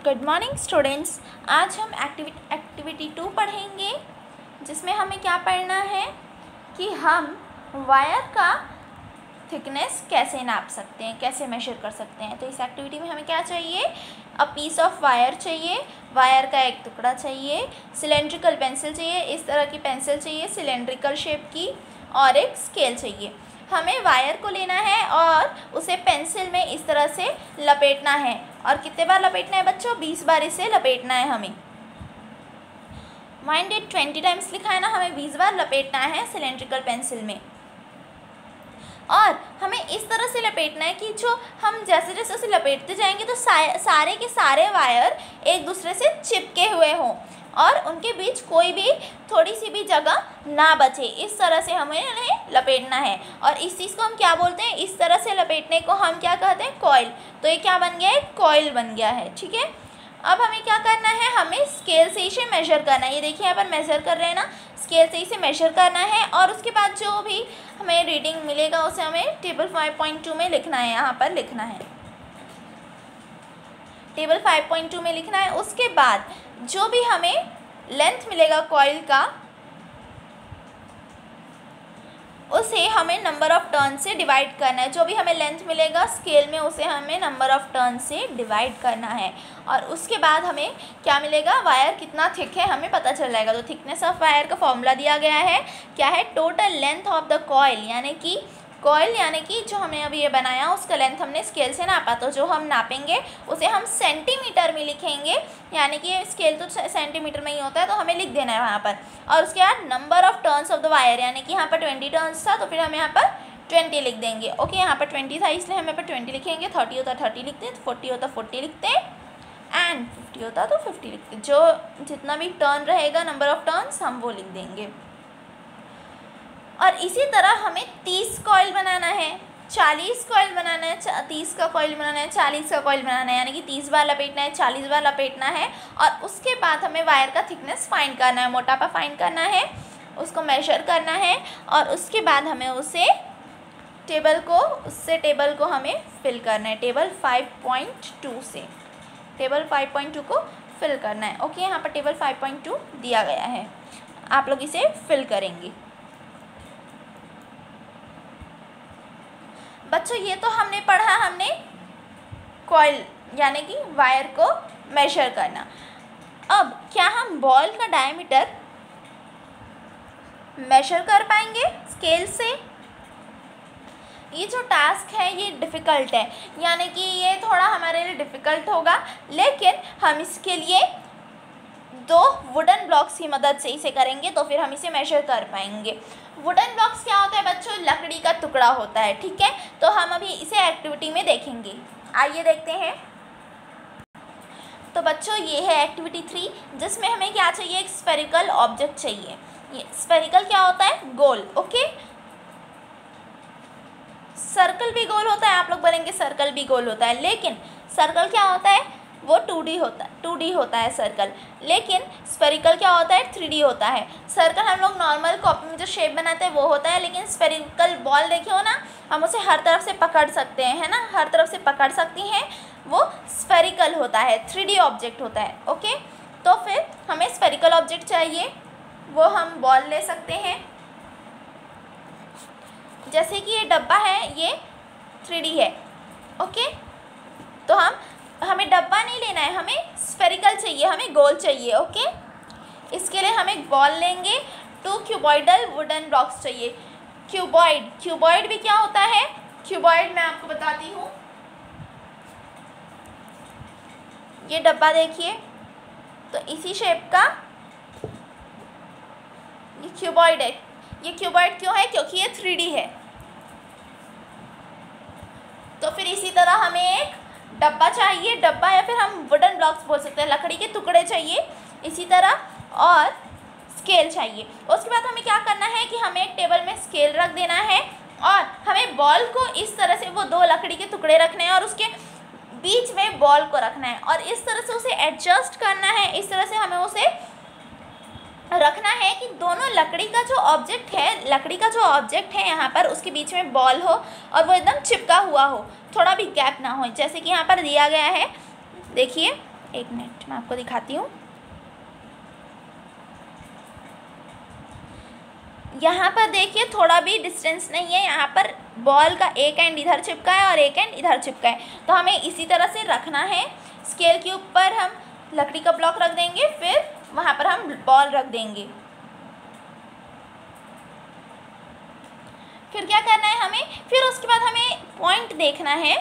Good morning students. आज हम activity 2 पढ़ेंगे, जिसमें हमें क्या पढ़ना है कि हम वायर का थिकनेस कैसे नाप सकते हैं, कैसे मेजर कर सकते हैं। तो इस एक्टिविटी में हमें क्या चाहिए, अ पीस ऑफ वायर चाहिए, वायर का एक टुकड़ा चाहिए, सिलेंड्रिकल पेंसिल चाहिए, इस तरह की पेंसिल चाहिए सिलेंड्रिकल शेप की, और एक स्केल चाहिए। हमें वायर को लेना है और उसे पेंसिल में इस तरह से लपेटना है। और कितने बार लपेटना है बच्चों? 20 बार इसे लपेटना है हमें। माइंड इट 20 टाइम्स लिखा है ना, हमें 20 बार लपेटना है सिलेंड्रिकल पेंसिल में। और हमें इस तरह से लपेटना है कि जो हम जैसे जैसे उसे लपेटते जाएंगे तो सारे के सारे वायर एक दूसरे से चिपके हुए हों और उनके बीच कोई भी थोड़ी सी भी जगह ना बचे। इस तरह से हमें इन्हें लपेटना है। और इस चीज़ को हम क्या बोलते हैं? इस तरह से लपेटने को हम क्या कहते हैं? कॉइल। तो ये क्या बन गया है? कॉइल बन गया है। ठीक है, अब हमें क्या करना है? हमें स्केल से इसे मेजर करना है। ये देखिए यहाँ पर मेजर कर रहे हैं ना, स्केल से इसे मेजर करना है। और उसके बाद जो भी हमें रीडिंग मिलेगा उसे हमें टेबल 5.2 में लिखना है। यहाँ पर लिखना है, टेबल 5.2 में लिखना है। उसके बाद जो भी हमें लेंथ मिलेगा कॉइल का, उसे हमें नंबर ऑफ़ टर्न से डिवाइड करना है। जो भी हमें लेंथ मिलेगा स्केल में, उसे हमें नंबर ऑफ़ टर्न से डिवाइड करना है। और उसके बाद हमें क्या मिलेगा? वायर कितना थिक है हमें पता चल जाएगा। तो थिकनेस ऑफ वायर का फॉर्मूला दिया गया है, क्या है? Total length of the coil, यानी कि कॉइल यानी कि जो हमने अभी ये बनाया उसका लेंथ हमने स्केल से नापा। तो जो हम नापेंगे उसे हम सेंटीमीटर में लिखेंगे, यानी कि स्केल तो सेंटीमीटर में ही होता है, तो हमें लिख देना है वहाँ पर। और उसके बाद number of turns of the wire, यानी कि यहाँ पर 20 टर्न्स था तो फिर हम यहाँ पर 20 लिख देंगे। ओके, यहाँ पर 20 था इसलिए हम यहाँ पर 20 लिखेंगे। 30 होता 30 लिखते हैं, 40 होता 40 लिखते हैं, एंड 50 होता तो 50 लिखते हैं। जो जितना भी टर्न रहेगा, नंबर ऑफ़ टर्न्स, हम वो लिख देंगे। और इसी तरह हमें 30 कॉइल बनाना है, 40 कॉइल बनाना है, 30 का कॉइल बनाना है, 40 का कॉइल बनाना है, यानी कि 30 बार लपेटना है, 40 बार लपेटना है। और उसके बाद हमें वायर का थिकनेस फाइंड करना है, मोटापा फाइंड करना है, उसको मेजर करना है। और उसके बाद हमें उसे टेबल को हमें फिल करना है, टेबल 5.2 से टेबल 5.2 को फिल करना है। ओके, यहाँ पर टेबल 5.2 दिया गया है, आप लोग इसे फिल करेंगे। बच्चों ये तो हमने पढ़ा, हमने कॉइल यानी कि वायर को मेजर करना। अब क्या हम बॉल का डायमीटर मेजर कर पाएंगे स्केल से? ये जो टास्क है ये डिफ़िकल्ट है, यानी कि ये थोड़ा हमारे लिए डिफ़िकल्ट होगा, लेकिन हम इसके लिए 2 वुडन ब्लॉक्स की मदद से इसे करेंगे तो फिर हम इसे मेजर कर पाएंगे। वुडन ब्लॉक्स क्या होता है बच्चों? लकड़ी का टुकड़ा होता है। ठीक है, तो हम अभी इसे एक्टिविटी में देखेंगे। आइए देखते हैं। तो बच्चों ये है एक्टिविटी 3, जिसमें हमें क्या चाहिए? एक स्फेरिकल ऑब्जेक्ट चाहिए। ये स्फेरिकल क्या होता है? गोल। ओके, सर्कल भी गोल होता है, आप लोग बोलेंगे सर्कल भी गोल होता है, लेकिन सर्कल क्या होता है? वो 2D होता है सर्कल। लेकिन स्फेरिकल क्या होता है? 3D होता है। सर्कल हम लोग नॉर्मल कॉपी में जो शेप बनाते हैं वो होता है, लेकिन स्फेरिकल बॉल देखे हो ना, हम उसे हर तरफ से पकड़ सकते हैं, है ना, हर तरफ से पकड़ सकती हैं, वो स्फेरिकल होता है, 3D ऑब्जेक्ट होता है। ओके, तो फिर हमें स्फेरिकल ऑब्जेक्ट चाहिए, वो हम बॉल ले सकते हैं। जैसे कि ये डब्बा है, ये 3D है। ओके, तो हमें डब्बा नहीं लेना है, हमें स्फेरिकल चाहिए, हमें गोल चाहिए। ओके, इसके लिए हम एक बॉल लेंगे, 2 क्यूबॉइडल वुडन ब्लॉक्स चाहिए। क्यूबॉइड भी क्या होता है? क्यूबॉइड मैं आपको बताती हूँ। ये डब्बा देखिए, तो इसी शेप का ये क्यूबॉइड है। ये क्यूबॉइड क्यों है? क्योंकि ये 3D है। तो फिर इसी तरह हमें एक डब्बा चाहिए, डब्बा या फिर हम वुडन ब्लॉक्स बोल सकते हैं, लकड़ी के टुकड़े चाहिए इसी तरह, और स्केल चाहिए। उसके बाद हमें क्या करना है कि हमें एक टेबल में स्केल रख देना है और हमें बॉल को इस तरह से वो 2 लकड़ी के टुकड़े रखने हैं और उसके बीच में बॉल को रखना है और इस तरह से उसे एडजस्ट करना है। इस तरह से हमें उसे रखना है कि दोनों लकड़ी का जो ऑब्जेक्ट है यहाँ पर, उसके बीच में बॉल हो और वो एकदम चिपका हुआ हो, थोड़ा भी गैप ना हो, जैसे कि यहाँ पर दिया गया है। देखिए एक मिनट मैं आपको दिखाती हूँ। यहाँ पर देखिए थोड़ा भी डिस्टेंस नहीं है, यहाँ पर बॉल का एक एंड इधर चिपका है और एक एंड इधर चिपका है, तो हमें इसी तरह से रखना है। स्केल के ऊपर हम लकड़ी का ब्लॉक रख देंगे, फिर वहाँ पर हम बॉल रख देंगे। फिर क्या करना है हमें, फिर उसके बाद हमें पॉइंट देखना है।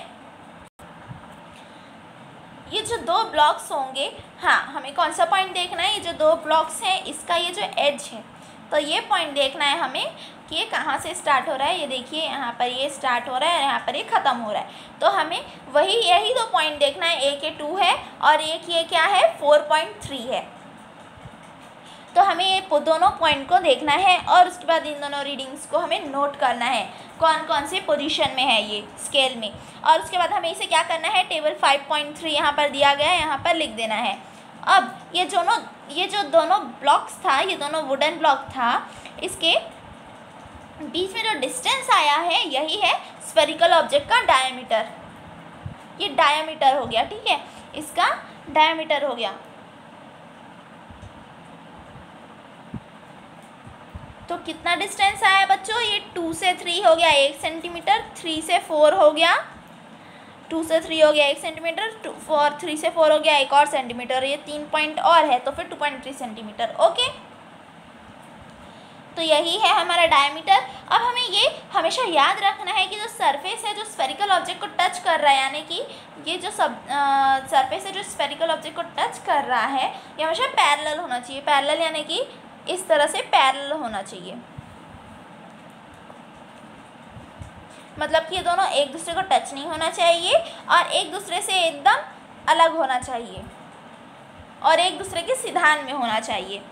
ये जो दो ब्लॉक्स होंगे, हाँ हमें कौन सा पॉइंट देखना है, ये जो दो ब्लॉक्स हैं इसका ये जो एज है, तो ये पॉइंट देखना है हमें कि ये कहाँ से स्टार्ट हो रहा है। ये देखिए यहाँ पर ये स्टार्ट हो रहा है और यहाँ पर ये ख़त्म हो रहा है, तो हमें यही दो पॉइंट देखना है। एक ये 2 है और एक ये क्या है 4.3 है, तो हमें ये दोनों पॉइंट को देखना है और उसके बाद इन दोनों रीडिंग्स को हमें नोट करना है कौन कौन से पोजीशन में है ये स्केल में। और उसके बाद हमें इसे क्या करना है, टेबल 5.3 यहाँ पर दिया गया है, यहाँ पर लिख देना है। अब ये जो दोनों ब्लॉक्स था, ये दोनों वुडन ब्लॉक था, इसके बीच में जो डिस्टेंस आया है यही है स्फेरिकल ऑब्जेक्ट का डायमीटर। ये डायमीटर हो गया, ठीक है, इसका डायमीटर हो गया। तो कितना डिस्टेंस आया बच्चों, ये 2 से 3 हो गया 1 सेंटीमीटर, 3 से 4 हो गया, 2 से 3 हो गया 1 सेंटीमीटर, 3 से 4 हो गया 1 और सेंटीमीटर, ये 3 पॉइंट और है, तो फिर 2.3 सेंटीमीटर। ओके, तो यही है हमारा डायमीटर। अब हमें ये हमेशा याद रखना है कि जो सरफेस है जो स्फेरिकल ऑब्जेक्ट को टच कर रहा है, यानी कि ये जो सरफेस है जो स्फेरिकल ऑब्जेक्ट को टच कर रहा है, ये हमेशा पैरेलल होना चाहिए। पैरेलल यानी कि इस तरह से पैरेलल होना चाहिए, मतलब कि ये दोनों एक दूसरे को टच नहीं होना चाहिए और एक दूसरे से एकदम अलग होना चाहिए और एक दूसरे के सिधान में होना चाहिए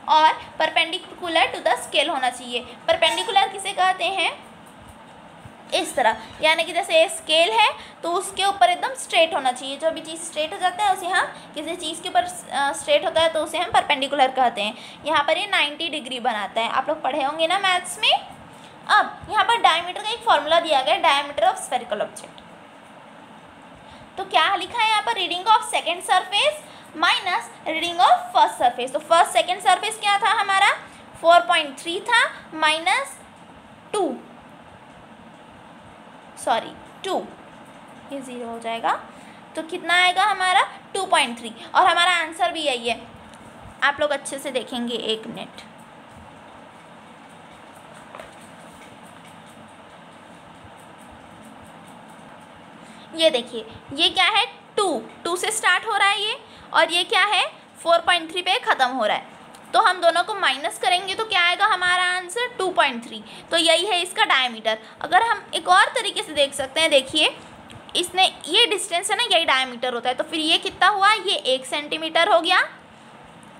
और परपेंडिकुलर टू द स्केल होना चाहिए। परपेंडिकुलर किसे कहते हैं, इस तरह, यानी कि जैसे स्केल है तो उसके ऊपर एकदम स्ट्रेट होना चाहिए। जो भी चीज़ स्ट्रेट हो जाता है उसे हम, किसी चीज़ के ऊपर स्ट्रेट होता है तो उसे हम परपेंडिकुलर कहते हैं। यहाँ पर ये 90 डिग्री बनाता है, आप लोग पढ़े होंगे ना मैथ्स में। अब यहाँ पर डायमीटर का एक फॉर्मूला दिया गया है, डायमीटर ऑफ स्फेरिकल ऑब्जेक्ट। तो क्या लिखा है यहाँ पर, reading of second surface minus reading of first surface. तो फर्स्ट सेकेंड सरफेस क्या था हमारा 4.3 था, माइनस 2, ये 0 हो जाएगा, तो कितना आएगा हमारा 2.3, और हमारा आंसर भी यही है। आप लोग अच्छे से देखेंगे, एक मिनट। ये देखिए, ये क्या है 2 से स्टार्ट हो रहा है ये, और ये क्या है 4.3 पे ख़त्म हो रहा है। तो हम दोनों को माइनस करेंगे तो क्या आएगा हमारा आंसर 2.3। तो यही है इसका डायमीटर। अगर हम एक और तरीके से देख सकते हैं, देखिए इसने ये डिस्टेंस है ना, यही डायमीटर होता है, तो फिर ये कितना हुआ, ये 1 सेंटीमीटर हो गया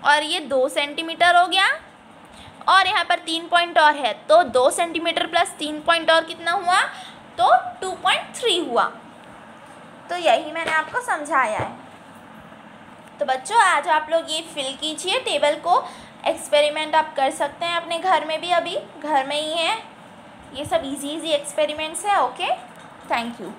और ये 2 सेंटीमीटर हो गया और यहाँ पर 3 पॉइंट और है, तो 2 सेंटीमीटर प्लस 3 पॉइंट और कितना हुआ, तो 2.3 हुआ। तो यही मैंने आपको समझाया है। तो बच्चों आज आप लोग ये फिल कीजिए टेबल को, एक्सपेरिमेंट आप कर सकते हैं अपने घर में भी, अभी घर में ही है, ये सब इजी एक्सपेरिमेंट्स है। Okay, thank you.